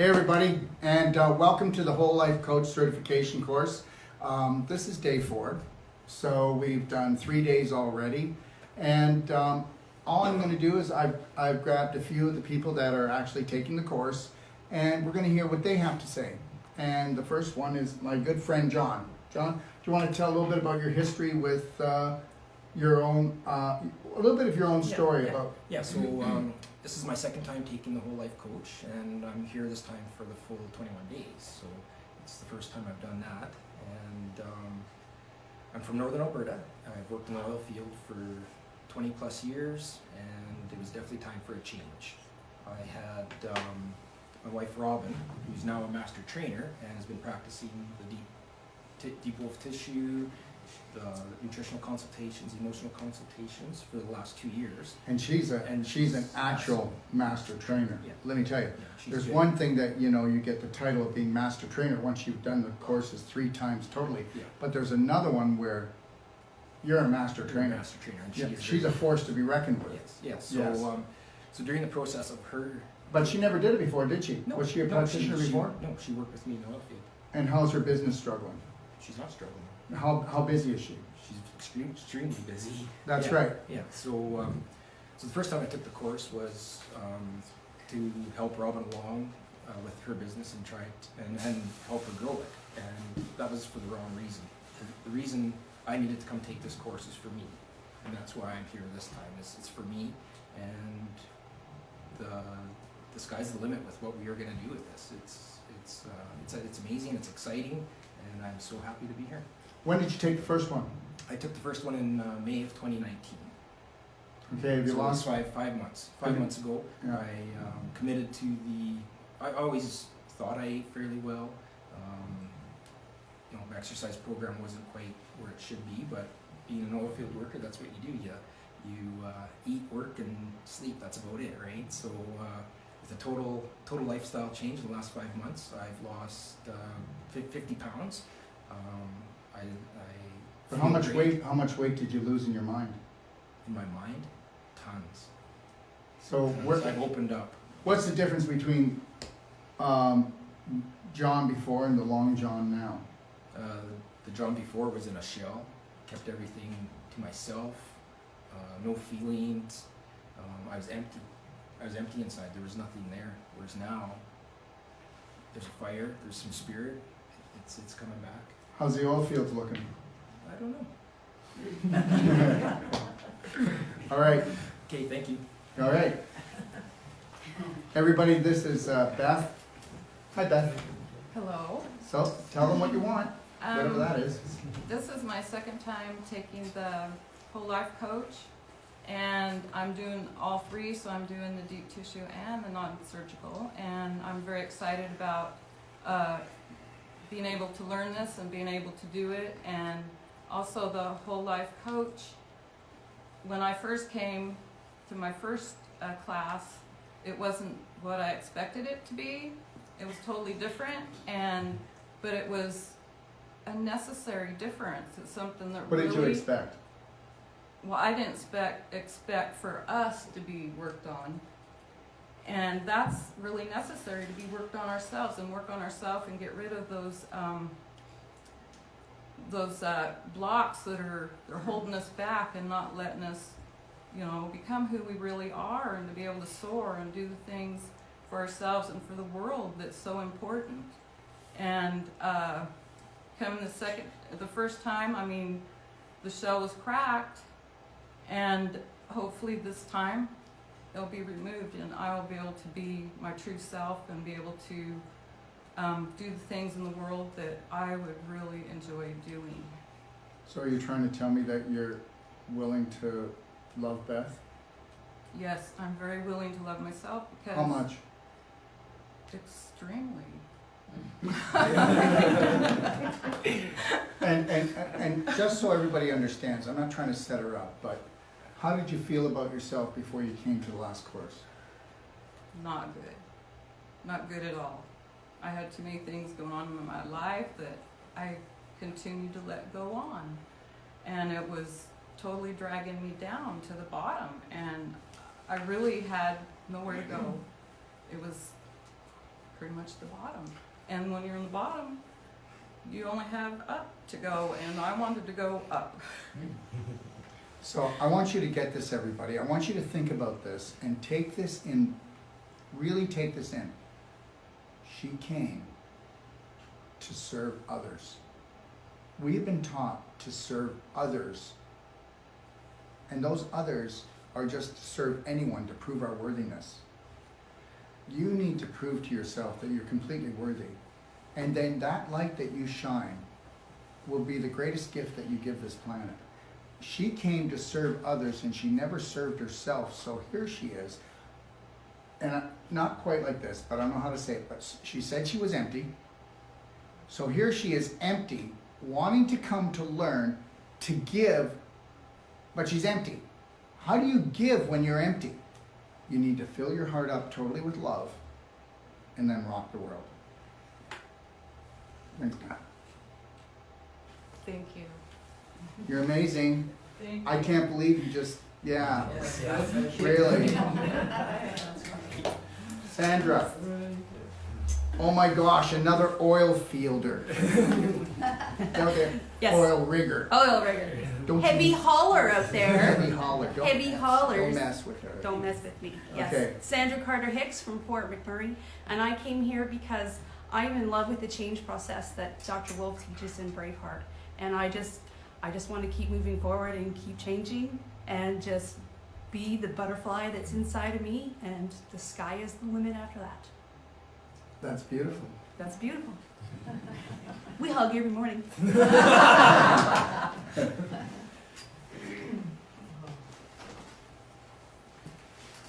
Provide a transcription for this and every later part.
Hey everybody, and welcome to the Whole Life Coach Certification course. This is day 4, so we've done 3 days already, and all I'm going to do is I've grabbed a few of the people that are actually taking the course, and we're going to hear what they have to say. And the first one is my good friend John. John, do you want to tell a little bit about your history with your own, a little bit of your own story about? Yeah, so this is my second time taking the Whole Life Coach, and I'm here this time for the full 21 days. So it's the first time I've done that, and I'm from Northern Alberta. I've worked in the oil field for 20 plus years, and it was definitely time for a change. I had my wife Robin, who's now a master trainer and has been practicing the deep Wolfe tissue, the nutritional consultations, emotional consultations for the last 2 years. And she's an actual master trainer. Yeah. Let me tell you, there's good. one thing that you get the title of being master trainer once you've done the courses 3 times totally. Yeah. But there's another one where you're a master trainer. Master trainer, and Yeah, she's a force to be reckoned with. Yes. So Yes. so during the process of her. But she never did it before, did she? No, Was she a no, practitioner before? No, she worked with me in the oil field. And how's her business struggling? She's not struggling. How busy is she? She's extremely busy. That's Yeah. right. Yeah. So so the first time I took the course was to help Robin along with her business and and help her grow it. And that was for the wrong reason. The reason I needed to come take this course is for me, and that's why I'm here this time. It's for me, and the sky's the limit with what we are going to do with this. It's amazing. It's exciting, and I'm so happy to be here. When did you take the first one? I took the first one in May of 2019. Okay, have you So lost? it's 5 months. 5 months ago, Yeah. I committed to I always thought I ate fairly well. My exercise program wasn't quite where it should be, but being an oil field worker, that's what you do. You eat, work, and sleep. That's about it, right? So with a total lifestyle change in the last 5 months, I've lost 50 pounds. But how much weight did you lose in your mind? In my mind, tons. So I've opened up. what's the difference between John before and the long John now? The John before was in a shell, kept everything to myself, no feelings. I was empty. I was empty inside. There was nothing there. Whereas now, there's a fire. There's some spirit. It's coming back. How's the oil fields looking? I don't know. All right. Okay, thank you. All right. Everybody, this is Beth. Hi, Beth. Hello. So tell them what you want, whatever that is. This is my second time taking the Whole Life Coach, and I'm doing all 3, so I'm doing the deep tissue and the non-surgical, and I'm very excited about being able to learn this and being able to do it, and also the Whole Life Coach. When I first came to my first class, it wasn't what I expected it to be. It was totally different, but it was a necessary difference. It's something that What really... did you expect? Well, I didn't expect for us to be worked on. And that's really necessary, to be worked on ourselves and work on ourselves and get rid of those blocks that are holding us back and not letting us, become who we really are, and to be able to soar and do the things for ourselves and for the world that's so important. And coming the first time, the shell was cracked, and hopefully this time it'll be removed and I will be able to be my true self and be able to do the things in the world that I would really enjoy doing. So are you trying to tell me that you're willing to love Beth? Yes, I'm very willing to love myself because... How much? Extremely. And just so everybody understands, I'm not trying to set her up, but how did you feel about yourself before you came to the last course? Not good. Not good at all. I had too many things going on in my life that I continued to let go on. And it was totally dragging me down to the bottom. And I really had nowhere to go. It was pretty much the bottom. And when you're in the bottom, you only have up to go, and I wanted to go up. So I want you to get this, everybody. I want you to think about this and take this in, really take this in. She came to serve others. We have been taught to serve others, and those others are just to serve anyone to prove our worthiness. You need to prove to yourself that you're completely worthy, and then that light that you shine will be the greatest gift that you give this planet. She came to serve others and she never served herself, so here she is. And not quite like this, but I don't know how to say it, but she said she was empty. So here she is empty, wanting to come to learn, to give, but she's empty. How do you give when you're empty? You need to fill your heart up totally with love and then rock the world. Thanks, Pat. Thank you. You're amazing. Thank you. I can't believe you just, yeah, Yes. really. Sandra. Oh my gosh, another oil fielder. Okay. Yes. Oil rigger. Oil rigger. Don't Heavy you, hauler up there. heavy hauler. Don't Heavy mess. haulers. Don't mess with her. Don't mess with me. Yes. Okay. Sandra Carter Hicks from Fort McMurray. And I came here because I'm in love with the change process that Dr. Wolfe teaches in Braveheart. And I just want to keep moving forward and keep changing and just be the butterfly that's inside of me, and the sky is the limit after that. That's beautiful. That's beautiful. We hug every morning.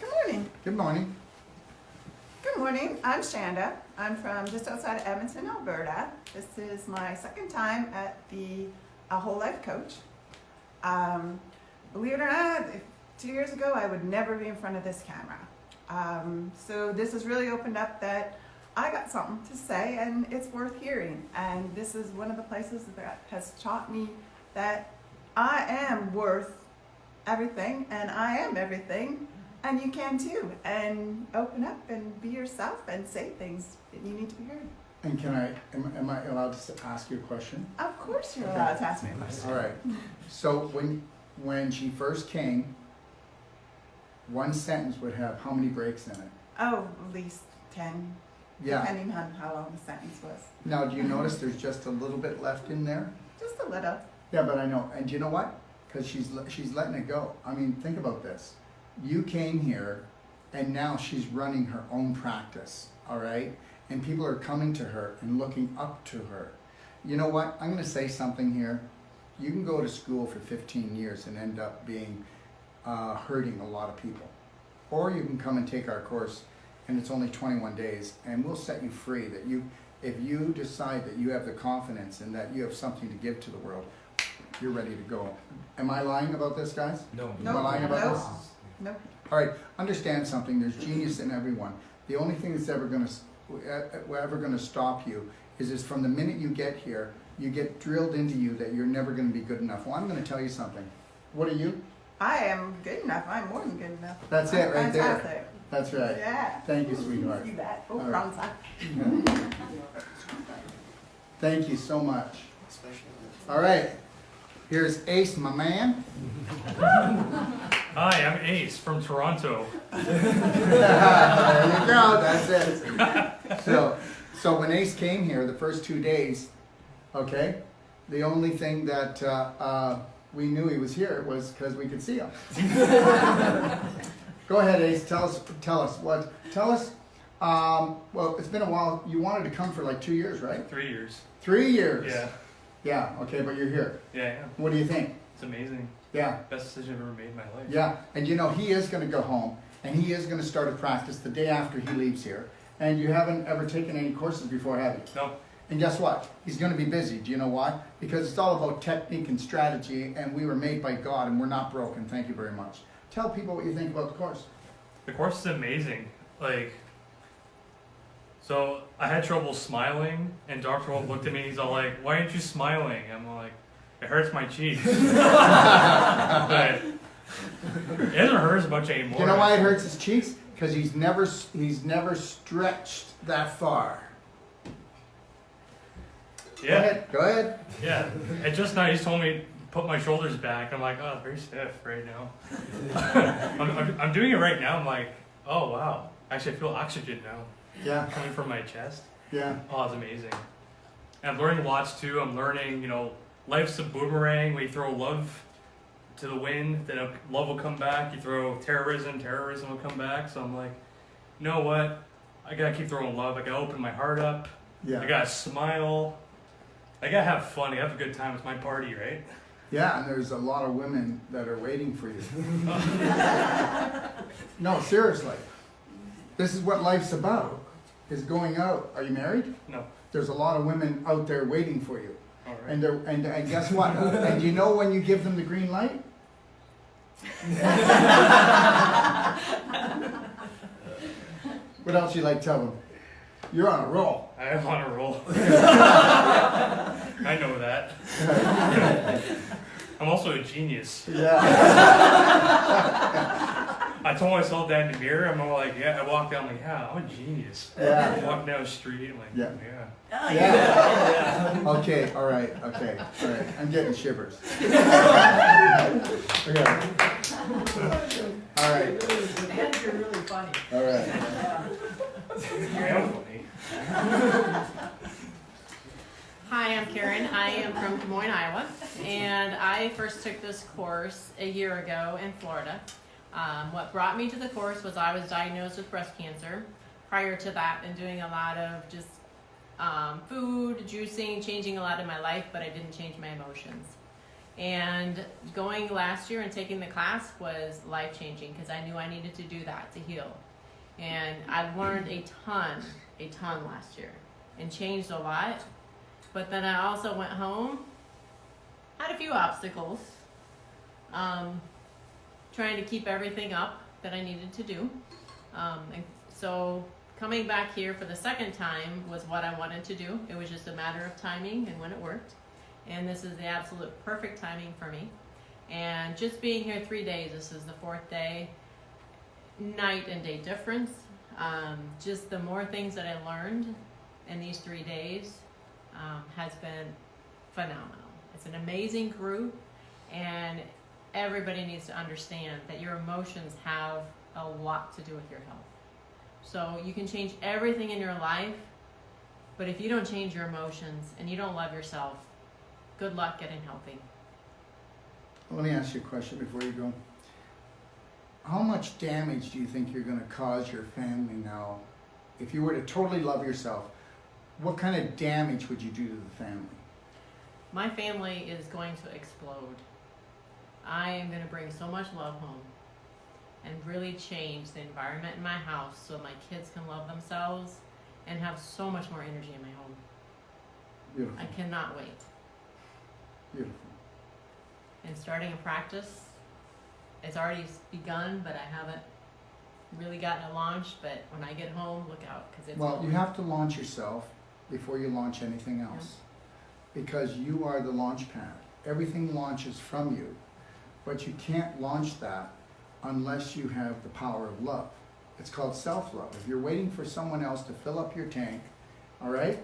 Good morning. Good morning. Good morning. I'm Shonda. I'm from just outside of Edmonton, Alberta. This is my second time at the Whole Life Coach. Believe it or not, 2 years ago I would never be in front of this camera. So this has really opened up that I got something to say and it's worth hearing. And this is one of the places that has taught me that I am worth everything and I am everything. And you can too, and open up and be yourself and say things that you need to be heard. And am I allowed to ask you a question? Of course you're Okay. allowed to ask me a question. All right. So when she first came, one sentence would have how many breaks in it? Oh, at least 10, Yeah. depending on how long the sentence was. Now, do you notice there's just a little bit left in there? Just a little. Yeah, but I know. And do you know what? Because she's letting it go. I mean, think about this. You came here, and now she's running her own practice, all right? And people are coming to her and looking up to her. You know what? I'm going to say something here. You can go to school for 15 years and end up being hurting a lot of people. Or you can come and take our course, and it's only 21 days, and we'll set you free. That if you decide that you have the confidence and that you have something to give to the world, you're ready to go. Am I lying about this, guys? No. Am I lying about No. this? Nope. All right, understand something. There's genius in everyone. The only thing that's ever going to stop you is from the minute you get here, you get drilled into you that you're never going to be good enough. Well, I'm going to tell you something. What are you? I am good enough. I'm more than good enough. That's I'm it right there. fantastic. That's right. Yeah. Thank you, sweetheart. You bet. Oh, All right. wrong side. Thank you so much. All right, here's Ace, my man. Hi, I'm Ace from Toronto. There you go. That's it. So when Ace came here, the first 2 days, okay, the only thing that we knew he was here was because we could see him. Go ahead, Ace. Tell us what. Tell us. Well, it's been a while. You wanted to come for like 2 years, right? 3 years. 3 years. Yeah. Yeah. Okay, but you're here. Yeah. What do you think? It's amazing. Yeah. Best decision I've ever made in my life. Yeah. And you know he is going to go home and he is going to start a practice the day after he leaves here. And you haven't ever taken any courses before, have you? No. And guess what? He's going to be busy. Do you know why? Because it's all about technique and strategy, and we were made by God, and we're not broken. Thank you very much. Tell people what you think about the course. The course is amazing. So I had trouble smiling, and Dr. Wolfe looked at me and he's all like, "Why aren't you smiling?" I'm like, "It hurts my cheeks." But it doesn't hurt as much anymore. Do you know why it hurts his cheeks? because he's never stretched that far. Yeah. Go ahead. Yeah. And just now he's told me to put my shoulders back. I'm like, oh, it's very stiff right now. I'm doing it right now. I'm like, oh wow. Actually, I feel oxygen now Yeah, coming from my chest. yeah, Oh, it's amazing. And I'm learning lots too. I'm learning, life's a boomerang. We throw love to the wind, then love will come back. You throw terrorism will come back. So I'm like, you know what? I gotta keep throwing love. I gotta open my heart up. I yeah. gotta smile. I gotta have fun. I gotta have a good time. It's my party, right? Yeah, and there's a lot of women that are waiting for you. No, seriously. This is what life's about, is going out. Are you married? No. There's a lot of women out there waiting for you. All right. And guess what? And you know when you give them the green light? What else you like tell them? You're on a roll. I am on a roll. I know that. I'm also a genius. Yeah. I told myself that in the mirror. I'm all like, yeah. I walk down, like, yeah, I'm a genius. Yeah. I walk down the street, I'm like, Yeah. yeah. Yeah. Okay, all right, okay, all right. I'm getting shivers. Okay. All right, And you're really funny. all right. I am funny. Hi, I'm Karen. I am from Des Moines, Iowa, and I first took this course a year ago in Florida. What brought me to the course was I was diagnosed with breast cancer. Prior to that, and doing a lot of just food, juicing, changing a lot in my life, but I didn't change my emotions. And going last year and taking the class was life-changing because I knew I needed to do that to heal. And I learned a ton last year and changed a lot. But then I also went home, had a few obstacles, trying to keep everything up that I needed to do. And so coming back here for the second time was what I wanted to do. It was just a matter of timing and when it worked. And this is the absolute perfect timing for me. And just being here 3 days, this is the 4th day, night and day difference. Just the more things that I learned in these 3 days has been phenomenal. It's an amazing group, and everybody needs to understand that your emotions have a lot to do with your health. So you can change everything in your life, but if you don't change your emotions and you don't love yourself, good luck getting healthy. Let me ask you a question before you go. How much damage do you think you're going to cause your family now? If you were to totally love yourself, what kind of damage would you do to the family? My family is going to explode. I am going to bring so much love home and really change the environment in my house so my kids can love themselves and have so much more energy in my home. Beautiful. I cannot wait. Beautiful. And starting a practice, it's already begun, but I haven't really gotten it launched. But when I get home, look out, because it's Well, you have to launch yourself before you launch anything else. Because you are the launch pad. Everything launches from you. But you can't launch that unless you have the power of love. It's called self-love. If you're waiting for someone else to fill up your tank, all right,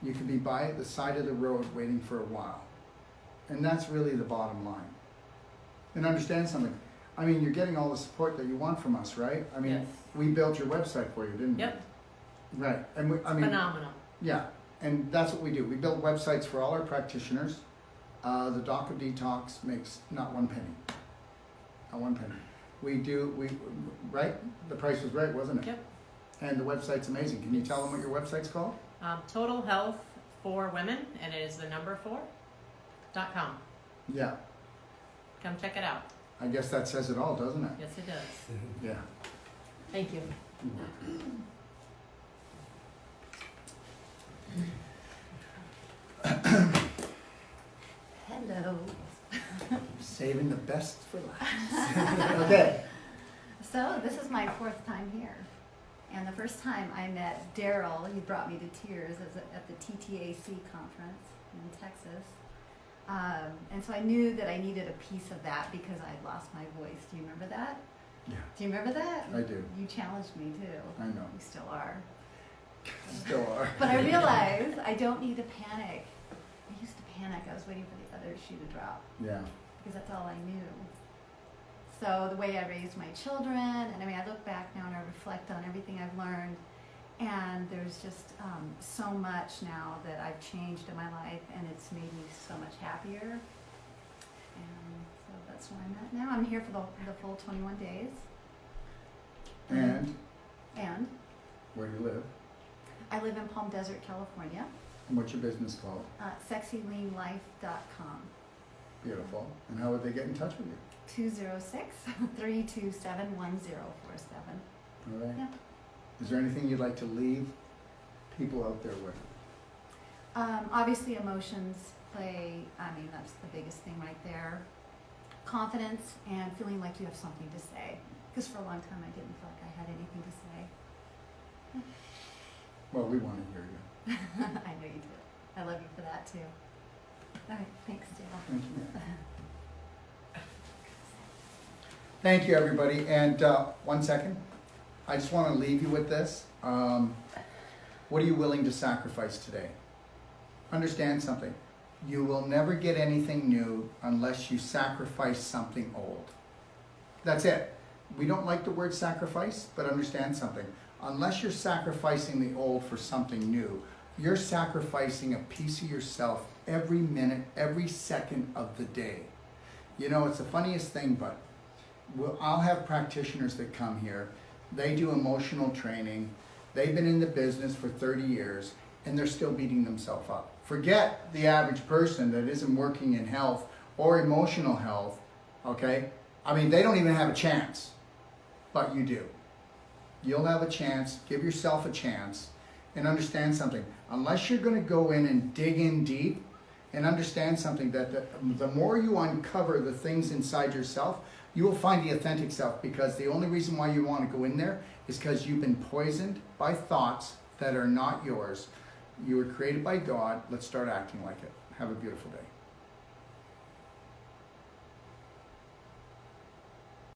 you could be by the side of the road waiting for a while. And that's really the bottom line. And understand something. I mean, you're getting all the support that you want from us, right? I mean, Yes. we built your website for you, didn't we? Yep. Right. And we, I mean, Phenomenal. yeah. And that's what we do. We build websites for all our practitioners. The Doc of Detox makes not one penny. Not one penny. Right? The price was right, wasn't it? Yep. And the website's amazing. Can you tell them what your website's called? Total Health for Women, and it is the number 4.com. Yeah. Come check it out. I guess that says it all, doesn't it? Yes, it does. Yeah. Thank you. Hello. Saving the best for last. Okay. So this is my 4th time here. And the first time I met Darryl, he brought me to tears at the TTAC conference in Texas. And so I knew that I needed a piece of that because I lost my voice. Do you remember that? Yeah, Do you remember that? I do. You challenged me too. I know. You still are. Still are. But I realized I don't need to panic. I used to panic. I was waiting for the other shoe to drop Yeah. because that's all I knew. So the way I raised my children, and I mean, I look back now and I reflect on everything I've learned, and there's just so much now that I've changed in my life, and it's made me so much happier. And so that's where I'm at now. I'm here for the full 21 days. And And where do you live? I live in Palm Desert, California. And what's your business called? SexyLeanLife.com. Beautiful. And how would they get in touch with you? 206-327-1047. All right. Yeah. Is there anything you'd like to leave people out there with? Obviously emotions play, I mean, that's the biggest thing right there. Confidence and feeling like you have something to say. Because for a long time I didn't feel like I had anything to say. Well, we want to hear you. I know you do. I love you for that too. All right, thanks, Dale. Thank you. Thank you, everybody. And 1 second. I just want to leave you with this. What are you willing to sacrifice today? Understand something. You will never get anything new unless you sacrifice something old. That's it. We don't like the word sacrifice, but understand something. Unless you're sacrificing the old for something new, you're sacrificing a piece of yourself every minute, every second of the day. You know, it's the funniest thing, but I'll have practitioners that come here. They do emotional training. They've been in the business for 30 years, and they're still beating themselves up. Forget the average person that isn't working in health or emotional health, okay? I mean, they don't even have a chance, but you do. You'll have a chance. Give yourself a chance and understand something. Unless you're going to go in and dig in deep and understand something, that the more you uncover the things inside yourself, you will find the authentic self, because the only reason why you want to go in there is because you've been poisoned by thoughts that are not yours. You were created by God. Let's start acting like it. Have a beautiful day.